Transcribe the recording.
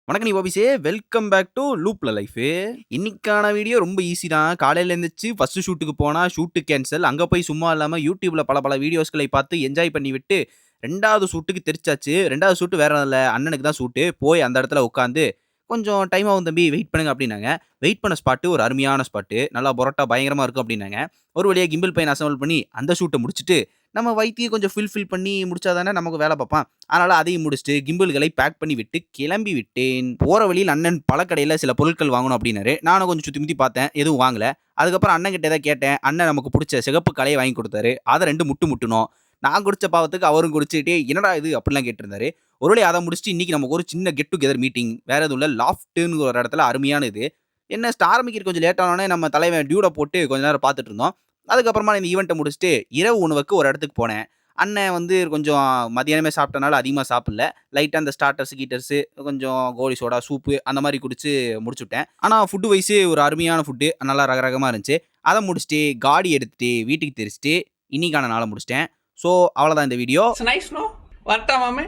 வணக்கம் நீ பாபிஸே welcome back to லூப்ல life. இன்னைக்கான வீடியோ ரொம்ப ஈஸி தான். காலையில எழுந்திரிச்சு ஃபர்ஸ்ட் ஷூட்டுக்கு போனா ஷூட்டு கேன்சல். அங்க போய் சும்மா இல்லாம யூடியூப்ல பல வீடியோஸ்களை பார்த்து என்ஜாய் பண்ணி விட்டு ரெண்டாவது ஷூட்டுக்கு தெரிச்சாச்சு. ரெண்டாவது ஷூட்டு வேற இல்ல, அண்ணனுக்கு தான் ஷூட்டு. போய் அந்த இடத்துல உட்காந்து கொஞ்சம் டைம் ஆகும் தம்பி, வெயிட் பண்ணுங்க அப்படின்னாங்க. வெயிட் பண்ண ஸ்பாட்டு ஒரு அருமையான ஸ்பாட்டு, நல்லா பொரோட்டா பயங்கரமா இருக்கும் அப்படின்னாங்க. ஒரு வழியா கிம்பிள் பையன் அசம்பிள் பண்ணி அந்த ஷூட்டை முடிச்சுட்டு நம்ம வயித்தையும் கொஞ்சம் ஃபில் பண்ணி முடிச்சா தானே நமக்கு வேலை பார்ப்பான். அதனால அதையும் முடிச்சுட்டு கிம்பிள்களை பேக் பண்ணி விட்டு கிளம்பி விட்டேன். போற வழியில் அண்ணன் பழக்கடையில் சில பொருட்கள் வாங்கணும் அப்படின்னாரு. நானும் கொஞ்சம் சுத்தி முத்தி பார்த்தேன், எதுவும் வாங்கல. அதுக்கப்புறம் அண்ணன் கிட்ட ஏதாவது கேட்டேன். அண்ணன் நமக்கு பிடிச்ச சிகப்பு கலையை வாங்கி கொடுத்தாரு. அதை 2 முட்டுனோம். நான் குடிச்ச பாவத்துக்கு அவரும் குடிச்சுட்டே என்னடா இது அப்படிலாம் கேட்டிருந்தாரு. ஒரு வழி அதை முடிச்சுட்டு இன்னைக்கு நமக்கு ஒரு சின்ன கெட் டுகெதர் மீட்டிங். வேற எதுவும் இல்லை, லாஃப்ட்டுன்னு ஒரு இடத்துல அருமையான இது. என்ன ஆரம்பிக்கிறது கொஞ்சம் லேட் ஆனோடனே நம்ம தலைவன் டியூடை போட்டு கொஞ்ச நேரம் பார்த்துட்டு இருந்தோம். அதுக்கப்புறமா இந்த ஈவெண்ட்டை முடிச்சுட்டு இரவு உணவுக்கு ஒரு இடத்துக்கு போனேன். அண்ணன் வந்து கொஞ்சம் மதியானமே சாப்பிட்டனால அதிகமாக சாப்பிடல. லைட்டாக அந்த ஸ்டார்டர்ஸ் கீட்டர்ஸு கொஞ்சம் கோலி சோடா சூப்பு அந்த மாதிரி குடிச்சு முடிச்சுட்டேன். ஆனால் ஃபுட்டு வைஸு ஒரு அருமையான ஃபுட்டு, நல்லா ரகரகமாக இருந்துச்சு. அதை முடிச்சுட்டு காடி எடுத்துட்டு வீட்டுக்கு தெரிச்சுட்டு இன்னைக்கான நாளை முடிச்சிட்டேன். ஸோ அவ்வளோதான் இந்த வீடியோ. நைஸ் நோ வரட்டா மாமே.